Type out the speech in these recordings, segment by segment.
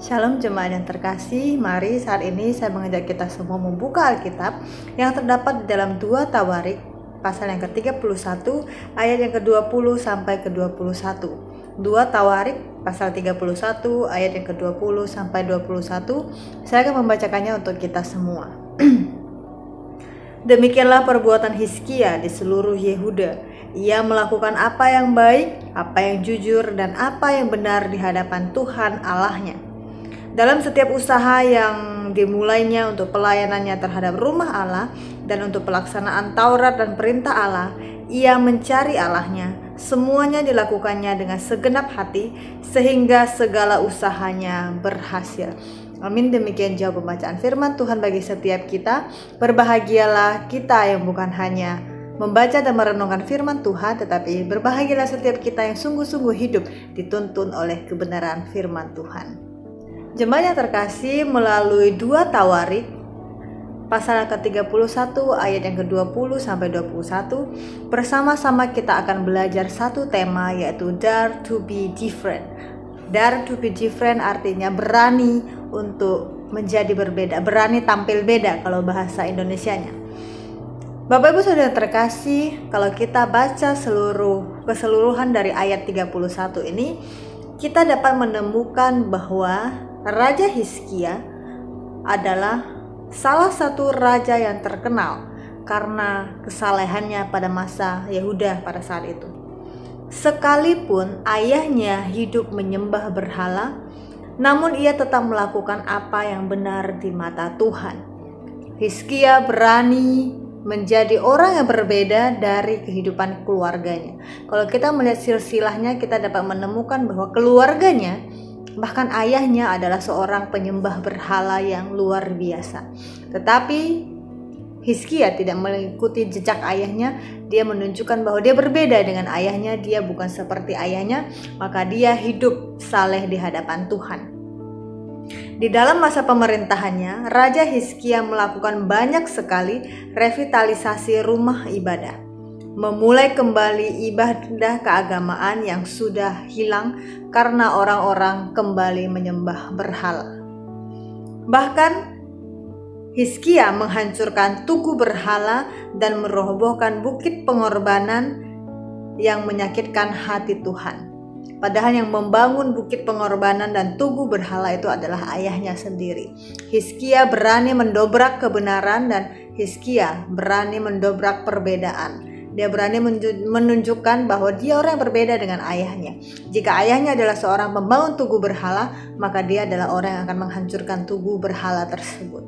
Shalom jemaat yang terkasih, mari saat ini saya mengajak kita semua membuka Alkitab yang terdapat di dalam 2 Tawarik pasal yang ke-31 ayat yang ke-20 sampai ke-21. 2 Tawarik pasal 31 ayat yang ke-20 sampai 21. Saya akan membacakannya untuk kita semua. Demikianlah perbuatan Hizkia di seluruh Yehuda. Ia melakukan apa yang baik, apa yang jujur, dan apa yang benar di hadapan Tuhan Allahnya. Dalam setiap usaha yang dimulainya untuk pelayanannya terhadap rumah Allah dan untuk pelaksanaan Taurat dan perintah Allah, ia mencari Allahnya. Semuanya dilakukannya dengan segenap hati sehingga segala usahanya berhasil. Amin. Demikian jawab pembacaan firman Tuhan bagi setiap kita. Berbahagialah kita yang bukan hanya membaca dan merenungkan firman Tuhan, tetapi berbahagialah setiap kita yang sungguh-sungguh hidup dituntun oleh kebenaran firman Tuhan. Jemaat yang terkasih, melalui 2 Tawarik pasal ke-31 ayat yang ke-20 sampai 21, bersama-sama kita akan belajar satu tema, yaitu Dare to be different. Dare to be different artinya berani untuk menjadi berbeda, berani tampil beda kalau bahasa Indonesianya. Bapak Ibu Saudara terkasih, kalau kita baca keseluruhan dari ayat 31 ini, kita dapat menemukan bahwa Raja Hizkia adalah salah satu raja yang terkenal karena kesalehannya pada masa Yehuda pada saat itu. Sekalipun ayahnya hidup menyembah berhala, namun ia tetap melakukan apa yang benar di mata Tuhan. Hizkia berani menjadi orang yang berbeda dari kehidupan keluarganya. Kalau kita melihat silsilahnya, kita dapat menemukan bahwa keluarganya, bahkan ayahnya adalah seorang penyembah berhala yang luar biasa. Tetapi Hizkia tidak mengikuti jejak ayahnya. Dia menunjukkan bahwa dia berbeda dengan ayahnya. Dia bukan seperti ayahnya, maka dia hidup saleh di hadapan Tuhan. Di dalam masa pemerintahannya, Raja Hizkia melakukan banyak sekali revitalisasi rumah ibadah, memulai kembali ibadah keagamaan yang sudah hilang karena orang-orang kembali menyembah berhala. Bahkan Hizkia menghancurkan tugu berhala dan merobohkan bukit pengorbanan yang menyakitkan hati Tuhan. Padahal yang membangun bukit pengorbanan dan tugu berhala itu adalah ayahnya sendiri. Hizkia berani mendobrak kebenaran dan Hizkia berani mendobrak perbedaan. Dia berani menunjukkan bahwa dia orang yang berbeda dengan ayahnya. Jika ayahnya adalah seorang pembangun tugu berhala, maka dia adalah orang yang akan menghancurkan tugu berhala tersebut.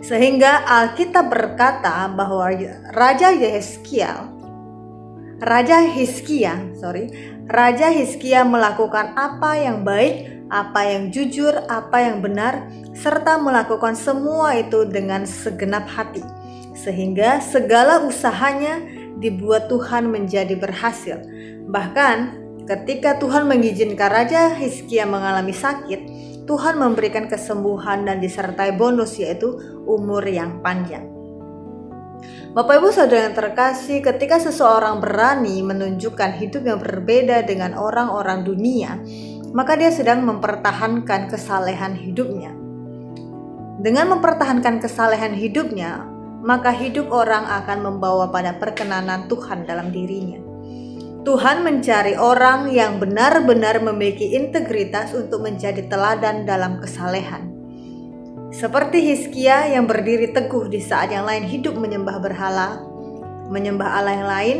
Sehingga Alkitab berkata bahwa Raja Hizkia melakukan apa yang baik, apa yang jujur, apa yang benar, serta melakukan semua itu dengan segenap hati. Sehingga segala usahanya dibuat Tuhan menjadi berhasil. Bahkan ketika Tuhan mengizinkan Raja Hizkia mengalami sakit, Tuhan memberikan kesembuhan dan disertai bonus, yaitu umur yang panjang. Bapak Ibu Saudara yang terkasih, ketika seseorang berani menunjukkan hidup yang berbeda dengan orang-orang dunia, maka dia sedang mempertahankan kesalehan hidupnya. Dengan mempertahankan kesalehan hidupnya, maka hidup orang akan membawa pada perkenanan Tuhan dalam dirinya. Tuhan mencari orang yang benar-benar memiliki integritas untuk menjadi teladan dalam kesalehan. Seperti Hizkia yang berdiri teguh di saat yang lain hidup menyembah berhala, menyembah Allah yang lain.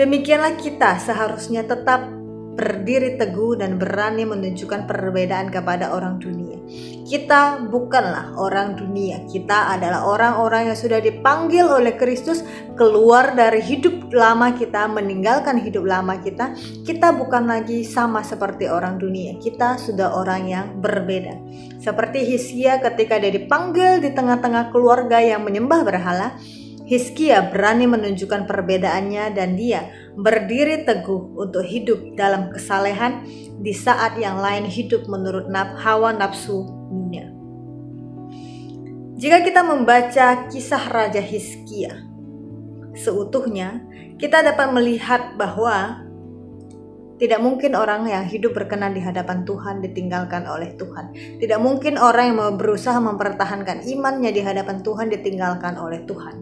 Demikianlah kita seharusnya tetap berdiri teguh dan berani menunjukkan perbedaan kepada orang dunia. Kita bukanlah orang dunia. Kita adalah orang-orang yang sudah dipanggil oleh Kristus keluar dari hidup lama kita, meninggalkan hidup lama kita. Kita bukan lagi sama seperti orang dunia. Kita sudah orang yang berbeda. Seperti Hizkia ketika dia dipanggil di tengah-tengah keluarga yang menyembah berhala, Hizkia berani menunjukkan perbedaannya dan dia berdiri teguh untuk hidup dalam kesalehan di saat yang lain hidup menurut hawa nafsu dunia. Jika kita membaca kisah Raja Hizkia seutuhnya, kita dapat melihat bahwa Tidak mungkin orang yang hidup berkenan di hadapan Tuhan ditinggalkan oleh Tuhan. Tidak mungkin orang yang mau berusaha mempertahankan imannya di hadapan Tuhan ditinggalkan oleh Tuhan.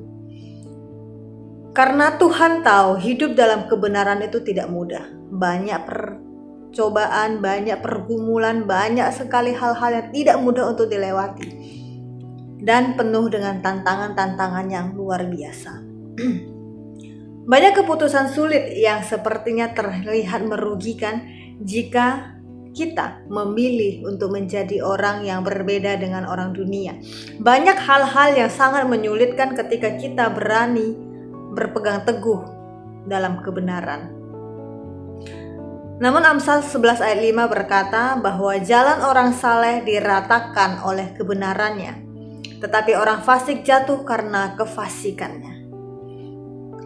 Karena Tuhan tahu hidup dalam kebenaran itu tidak mudah. Banyak percobaan, banyak pergumulan, banyak sekali hal-hal yang tidak mudah untuk dilewati. Dan penuh dengan tantangan-tantangan yang luar biasa. Banyak keputusan sulit yang sepertinya terlihat merugikan jika kita memilih untuk menjadi orang yang berbeda dengan orang dunia. Banyak hal-hal yang sangat menyulitkan ketika kita berani berpegang teguh dalam kebenaran. Namun Amsal 11 ayat 5 berkata bahwa jalan orang saleh diratakan oleh kebenarannya, tetapi orang fasik jatuh karena kefasikannya.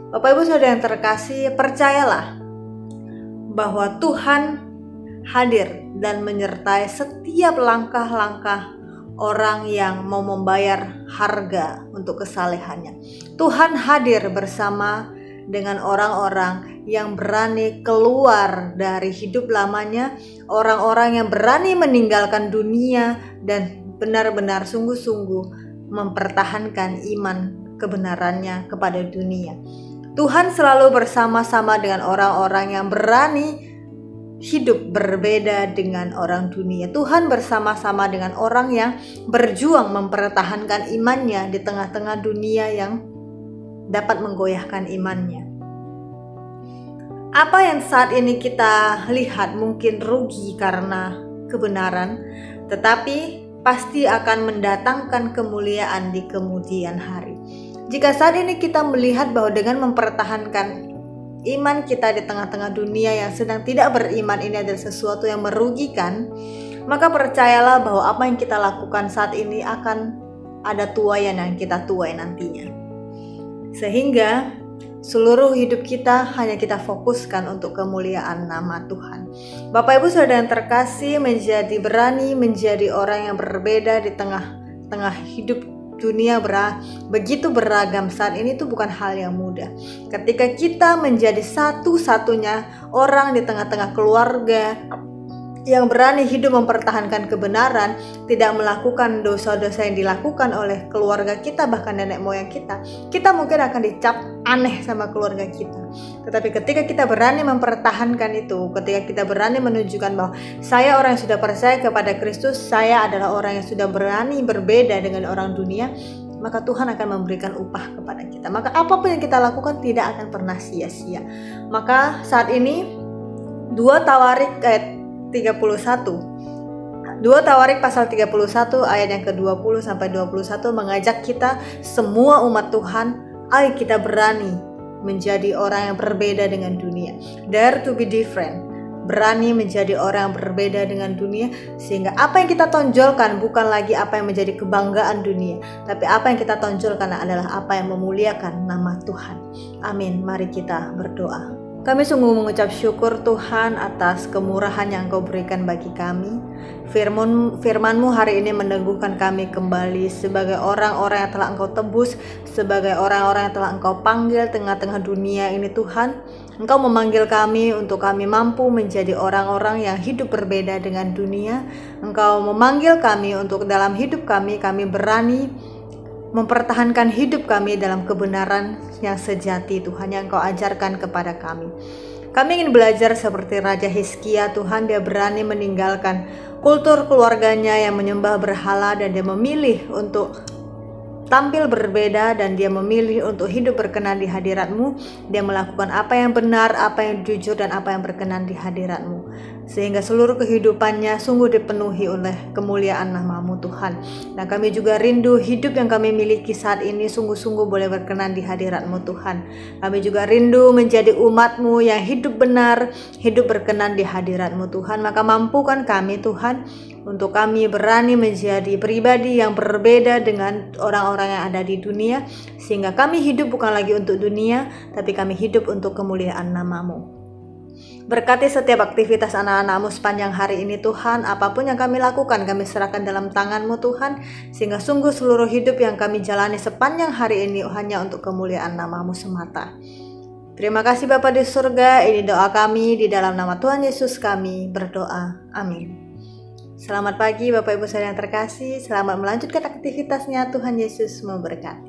Bapak Ibu Saudara yang terkasih, percayalah bahwa Tuhan hadir dan menyertai setiap langkah-langkah orang yang mau membayar harga untuk kesalehannya. Tuhan hadir bersama dengan orang-orang yang berani keluar dari hidup lamanya, orang-orang yang berani meninggalkan dunia dan benar-benar sungguh-sungguh mempertahankan iman kebenarannya kepada dunia. Tuhan selalu bersama-sama dengan orang-orang yang berani hidup berbeda dengan orang dunia. Tuhan bersama-sama dengan orang yang berjuang mempertahankan imannya di tengah-tengah dunia yang dapat menggoyahkan imannya. Apa yang saat ini kita lihat mungkin rugi karena kebenaran, tetapi pasti akan mendatangkan kemuliaan di kemudian hari. Jika saat ini kita melihat bahwa dengan mempertahankan iman kita di tengah-tengah dunia yang sedang tidak beriman ini adalah sesuatu yang merugikan, maka percayalah bahwa apa yang kita lakukan saat ini akan ada tuaian yang kita tuai nantinya. Sehingga seluruh hidup kita hanya kita fokuskan untuk kemuliaan nama Tuhan. Bapak Ibu Saudara yang terkasih, berani menjadi orang yang berbeda di tengah-tengah hidup dunia begitu beragam saat ini itu bukan hal yang mudah. Ketika kita menjadi satu-satunya orang di tengah-tengah keluarga yang berani hidup mempertahankan kebenaran, tidak melakukan dosa-dosa yang dilakukan oleh keluarga kita, bahkan nenek moyang kita mungkin akan dicap aneh sama keluarga kita. Tetapi ketika kita berani mempertahankan itu, ketika kita berani menunjukkan bahwa saya orang yang sudah percaya kepada Kristus, saya adalah orang yang sudah berani berbeda dengan orang dunia, maka Tuhan akan memberikan upah kepada kita. Maka apapun yang kita lakukan tidak akan pernah sia-sia. Maka saat ini 2 Tawarik ayat 31. 2 Tawarik pasal 31 ayat yang ke-20 sampai 21 mengajak kita semua umat Tuhan, ayo kita berani menjadi orang yang berbeda dengan dunia. Dare to be different. Berani menjadi orang yang berbeda dengan dunia, sehingga apa yang kita tonjolkan bukan lagi apa yang menjadi kebanggaan dunia, tapi apa yang kita tonjolkan adalah apa yang memuliakan nama Tuhan. Amin. Mari kita berdoa. Kami sungguh mengucap syukur Tuhan atas kemurahan yang Engkau berikan bagi kami. Firman-Mu hari ini meneguhkan kami kembali sebagai orang-orang yang telah Engkau tebus, sebagai orang-orang yang telah Engkau panggil tengah-tengah dunia ini Tuhan. Engkau memanggil kami untuk kami mampu menjadi orang-orang yang hidup berbeda dengan dunia. Engkau memanggil kami untuk dalam hidup kami berani mempertahankan hidup kami dalam kebenaran yang sejati Tuhan yang Engkau ajarkan kepada kami. Kami ingin belajar seperti Raja Hizkia Tuhan, dia berani meninggalkan kultur keluarganya yang menyembah berhala dan dia memilih untuk tampil berbeda dan dia memilih untuk hidup berkenan di hadirat-Mu. Dia melakukan apa yang benar, apa yang jujur dan apa yang berkenan di hadirat-Mu, sehingga seluruh kehidupannya sungguh dipenuhi oleh kemuliaan nama-Mu Tuhan. Dan kami juga rindu hidup yang kami miliki saat ini sungguh-sungguh boleh berkenan di hadirat-Mu Tuhan. Kami juga rindu menjadi umat-Mu yang hidup benar, hidup berkenan di hadirat-Mu Tuhan. Maka mampukan kami Tuhan untuk kami berani menjadi pribadi yang berbeda dengan orang-orang yang ada di dunia, sehingga kami hidup bukan lagi untuk dunia, tapi kami hidup untuk kemuliaan nama-Mu. Berkati setiap aktivitas anak-anak-Mu sepanjang hari ini Tuhan. Apapun yang kami lakukan kami serahkan dalam tangan-Mu Tuhan, sehingga sungguh seluruh hidup yang kami jalani sepanjang hari ini hanya untuk kemuliaan nama-Mu semata. Terima kasih Bapa di surga, ini doa kami di dalam nama Tuhan Yesus kami berdoa. Amin. Selamat pagi Bapak Ibu saya yang terkasih, selamat melanjutkan aktivitasnya, Tuhan Yesus memberkati.